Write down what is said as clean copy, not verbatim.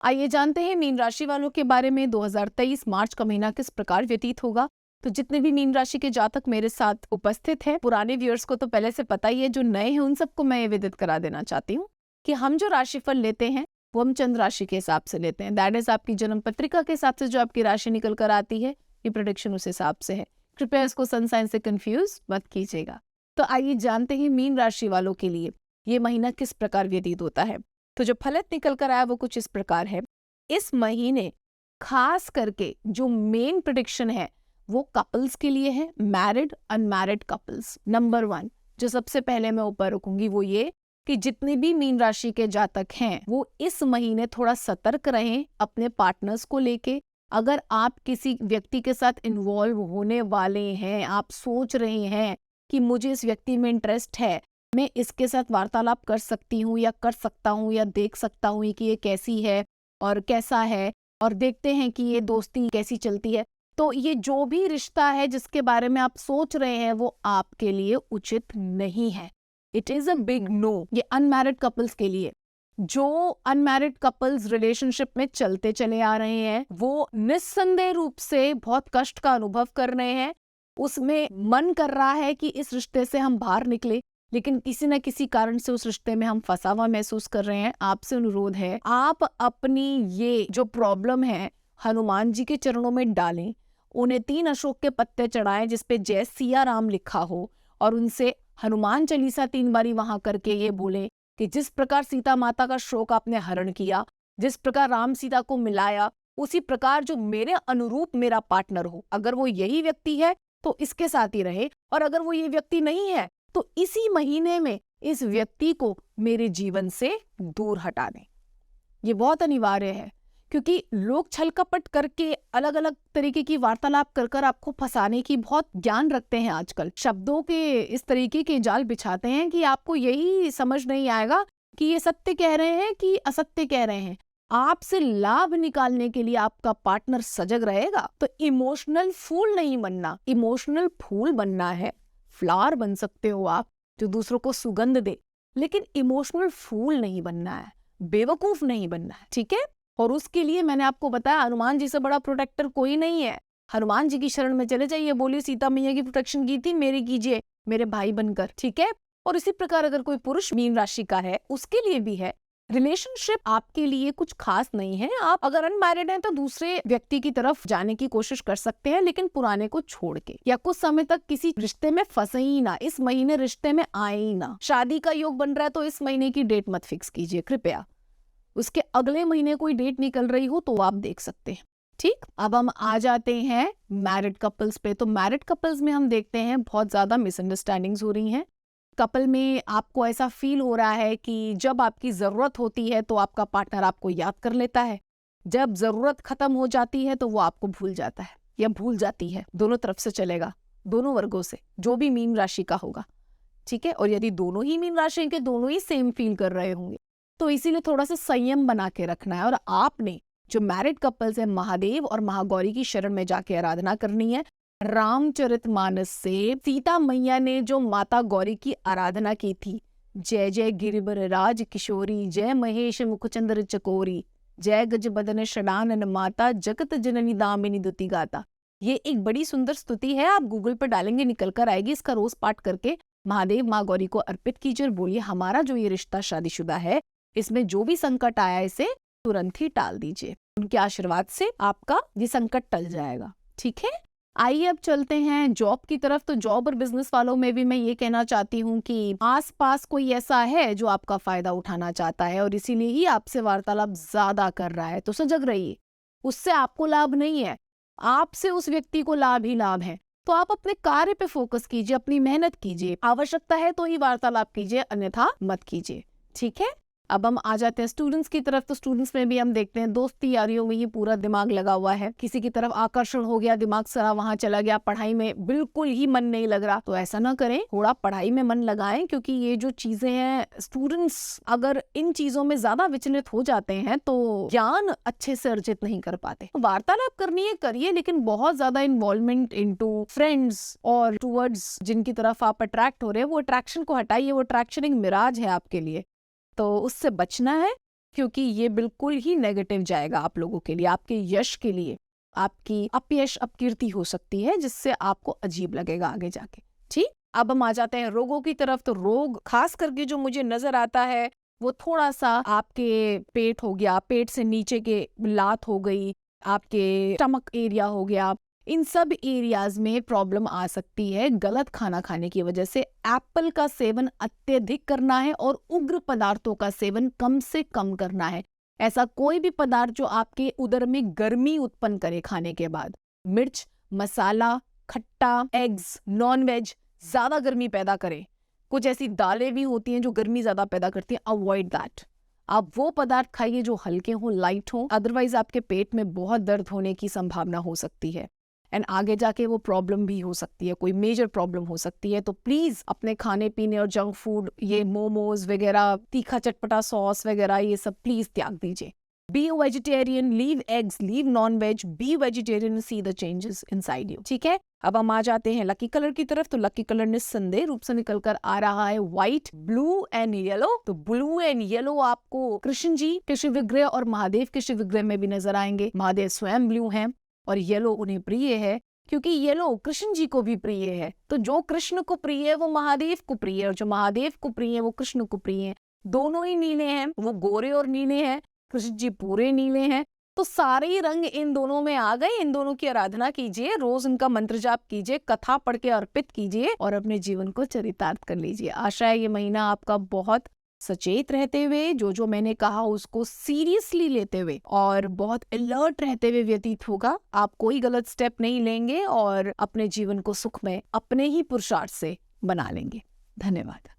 आइए जानते हैं मीन राशि वालों के बारे में 2023 मार्च का महीना किस प्रकार व्यतीत होगा। तो जितने भी मीन राशि के जातक मेरे साथ उपस्थित हैं, पुराने व्यूअर्स को तो पहले से पता ही है, जो नए हैं उन सबको मैं ये विदित करा देना चाहती हूँ कि हम जो राशिफल लेते हैं वो हम चंद्र राशि के हिसाब से लेते हैं। दैट इज आपकी जन्म पत्रिका के हिसाब से जो आपकी राशि निकल कर आती है, ये प्रेडिक्शन उस हिसाब से है। कृपया इसको सन साइन से कंफ्यूज मत कीजिएगा। तो आइए जानते हैं मीन राशि वालों के लिए ये महीना किस प्रकार व्यतीत होता है। तो जो फलित निकल कर आया वो कुछ इस प्रकार है। इस महीने खास करके जो मेन प्रेडिक्शन है वो कपल्स के लिए है, मैरिड अनमैरिड कपल्स। नंबर 1 जो सबसे पहले मैं ऊपर रखूंगी वो ये कि जितने भी मीन राशि के जातक हैं वो इस महीने थोड़ा सतर्क रहें अपने पार्टनर्स को लेके। अगर आप किसी व्यक्ति के साथ इन्वॉल्व होने वाले हैं, आप सोच रहे हैं कि मुझे इस व्यक्ति में इंटरेस्ट है, मैं इसके साथ वार्तालाप कर सकती हूँ या कर सकता हूँ या देख सकता हूँ कि ये कैसी है और कैसा है, और देखते हैं कि ये दोस्ती कैसी चलती है, तो ये जो भी रिश्ता है जिसके बारे में आप सोच रहे हैं वो आपके लिए उचित नहीं है। It is a big no. ये अनमैरिड कपल्स के लिए। जो अनमैरिड कपल्स रिलेशनशिप में चलते चले आ रहे हैं वो निस्संदेह रूप से बहुत कष्ट का अनुभव कर रहे हैं। उसमें मन कर रहा है कि इस रिश्ते से हम बाहर निकले, लेकिन किसी न किसी कारण से उस रिश्ते में हम फंसा हुआ महसूस कर रहे हैं। आपसे अनुरोध है, आप अपनी ये जो प्रॉब्लम है हनुमान जी के चरणों में डालें, उन्हें 3 अशोक के पत्ते चढ़ाएं जिसपे जय सिया राम लिखा हो, और उनसे हनुमान चालीसा 3 बारी वहां करके ये बोलें कि जिस प्रकार सीता माता का शोक आपने हरण किया, जिस प्रकार राम सीता को मिलाया, उसी प्रकार जो मेरे अनुरूप मेरा पार्टनर हो, अगर वो यही व्यक्ति है तो इसके साथ ही रहे, और अगर वो ये व्यक्ति नहीं है तो इसी महीने में इस व्यक्ति को मेरे जीवन से दूर हटा दें। ये बहुत अनिवार्य है, क्योंकि लोग छल कपट करके अलग अलग तरीके की वार्तालाप कर कर आपको फंसाने की बहुत ज्ञान रखते हैं। आजकल शब्दों के इस तरीके के जाल बिछाते हैं कि आपको यही समझ नहीं आएगा कि ये सत्य कह रहे हैं कि असत्य कह रहे हैं। आपसे लाभ निकालने के लिए आपका पार्टनर सजग रहेगा। तो इमोशनल फूल नहीं बनना, इमोशनल फूल बनना है। फ्लावर बन सकते हो आप जो दूसरों को सुगंध दे, लेकिन इमोशनल फूल नहीं बनना है, बेवकूफ नहीं बनना है, ठीक है। और उसके लिए मैंने आपको बताया हनुमान जी से बड़ा प्रोटेक्टर कोई नहीं है। हनुमान जी की शरण में चले जाइए, बोलिए सीता मैया की प्रोटेक्शन की थी, मेरी कीजिए मेरे भाई बनकर, ठीक है। और इसी प्रकार अगर कोई पुरुष मीन राशि का है उसके लिए भी है। रिलेशनशिप आपके लिए कुछ खास नहीं है। आप अगर अनमैरिड हैं तो दूसरे व्यक्ति की तरफ जाने की कोशिश कर सकते हैं, लेकिन पुराने को छोड़ के, या कुछ समय तक किसी रिश्ते में फंसे ही ना, इस महीने रिश्ते में आए ही ना। शादी का योग बन रहा है तो इस महीने की डेट मत फिक्स कीजिए कृपया। उसके अगले महीने कोई डेट निकल रही हो तो आप देख सकते हैं, ठीक। अब हम आ जाते हैं मैरिड कपल्स पे। तो मैरिड कपल्स में हम देखते हैं बहुत ज्यादा मिसअंडरस्टैंडिंग्स हो रही हैं। कपल में आपको ऐसा फील हो रहा है कि जब आपकी जरूरत होती है तो आपका पार्टनर आपको याद कर लेता है, जब जरूरत खत्म हो जाती है तो वो आपको भूल जाता है या भूल जाती है। दोनों तरफ से चलेगा, दोनों वर्गों से, जो भी मीन राशि का होगा, ठीक है। और यदि दोनों ही मीन राशि के दोनों ही सेम फील कर रहे होंगे तो इसीलिए थोड़ा सा संयम बना के रखना है। और आपने जो मैरिड कपल्स है, महादेव और महागौरी की शरण में जाके आराधना करनी है। रामचरितमानस से सीता मैया ने जो माता गौरी की आराधना की थी, जय जय गिरिवर राज किशोरी, जय महेश मुखचंद्र चकोरी, जय गज बदन षडानन माता, जगत जननी दामिनी दुति गाता। ये एक बड़ी सुंदर स्तुति है, आप गूगल पर डालेंगे निकल कर आएगी। इसका रोज पाठ करके महादेव माँ गौरी को अर्पित कीजिए और बोलिए हमारा जो ये रिश्ता शादीशुदा है, इसमें जो भी संकट आया इसे तुरंत ही टाल दीजिए। उनके आशीर्वाद से आपका ये संकट टल जाएगा, ठीक है। आइए अब चलते हैं जॉब की तरफ। तो जॉब और बिजनेस वालों में भी मैं ये कहना चाहती हूँ कि आसपास कोई ऐसा है जो आपका फायदा उठाना चाहता है और इसीलिए ही आपसे वार्तालाप ज्यादा कर रहा है, तो सजग रहिए। उससे आपको लाभ नहीं है, आपसे उस व्यक्ति को लाभ ही लाभ है। तो आप अपने कार्य पे फोकस कीजिए, अपनी मेहनत कीजिए, आवश्यकता है तो ही वार्तालाप कीजिए, अन्यथा मत कीजिए, ठीक है। अब हम आ जाते हैं स्टूडेंट्स की तरफ। तो स्टूडेंट्स में भी हम देखते हैं दोस्ती यारियों में ही पूरा दिमाग लगा हुआ है। किसी की तरफ आकर्षण हो गया, दिमाग सारा वहां चला गया, पढ़ाई में बिल्कुल ही मन नहीं लग रहा। तो ऐसा ना करें, थोड़ा पढ़ाई में मन लगाएं, क्योंकि ये जो चीजें हैं, स्टूडेंट्स अगर इन चीजों में ज्यादा विचलित हो जाते हैं तो ज्ञान अच्छे से अर्जित नहीं कर पाते। तो वार्तालाप करनी है करिए, लेकिन बहुत ज्यादा इन्वॉल्वमेंट इनटू फ्रेंड्स और टूवर्ड्स जिनकी तरफ आप अट्रैक्ट हो रहे हैं, वो अट्रैक्शन को हटाइए। वो अट्रैक्शन एक मिराज है आपके लिए, तो उससे बचना है। क्योंकि ये बिल्कुल ही नेगेटिव जाएगा आप लोगों के लिए, आपके यश के लिए। आपकी अपयश अपकीर्ति हो सकती है जिससे आपको अजीब लगेगा आगे जाके। ठीक, अब हम आ जाते हैं रोगों की तरफ। तो रोग खास करके जो मुझे नजर आता है वो थोड़ा सा आपके पेट हो गया, पेट से नीचे के लात हो गई, आपके स्टमक एरिया हो गया, इन सब एरियाज में प्रॉब्लम आ सकती है गलत खाना खाने की वजह से। एप्पल का सेवन अत्यधिक करना है और उग्र पदार्थों का सेवन कम से कम करना है। ऐसा कोई भी पदार्थ जो आपके उदर में गर्मी उत्पन्न करे खाने के बाद, मिर्च, मसाला, खट्टा, एग्स, नॉन वेज ज्यादा गर्मी पैदा करे, कुछ ऐसी दालें भी होती हैं जो गर्मी ज्यादा पैदा करती हैं, अवॉइड दैट। आप वो पदार्थ खाइए जो हल्के हों, लाइट हों, अदरवाइज आपके पेट में बहुत दर्द होने की संभावना हो सकती है एंड आगे जाके वो प्रॉब्लम भी हो सकती है, कोई मेजर प्रॉब्लम हो सकती है। तो प्लीज अपने खाने पीने और जंक फूड, ये मोमोज वगैरह, तीखा चटपटा सॉस वगैरह, ये सब प्लीज त्याग दीजिए। Be a vegetarian, leave eggs, leave non veg, be vegetarian, see the changes inside you. ठीक है, अब हम आ जाते हैं लकी कलर की तरफ। तो लकी कलर निस्संदेह रूप से निकल कर आ रहा है व्हाइट, ब्लू एंड येलो। तो ब्लू एंड येलो आपको कृष्ण जी के शिव विग्रह और महादेव के शिव विग्रह में भी नजर आएंगे। महादेव स्वयं ब्लू हैं और येलो उन्हें प्रिय है क्योंकि येलो कृष्ण जी को भी प्रिय है। तो जो कृष्ण को प्रिय है वो महादेव को प्रिय है, और जो महादेव को प्रिय है वो कृष्ण को प्रिय है। दोनों ही नीले हैं, वो गोरे और नीले हैं, कृष्ण जी पूरे नीले हैं। तो सारे ही रंग इन दोनों में आ गए। इन दोनों की आराधना कीजिए, रोज इनका मंत्र जाप कीजिए, कथा पढ़ के अर्पित कीजिए और अपने जीवन को चरितार्थ कर लीजिए। आशा है ये महीना आपका बहुत सचेत रहते हुए, जो मैंने कहा उसको सीरियसली लेते हुए और बहुत अलर्ट रहते हुए व्यतीत होगा। आप कोई गलत स्टेप नहीं लेंगे और अपने जीवन को सुखमय अपने ही पुरुषार्थ से बना लेंगे। धन्यवाद।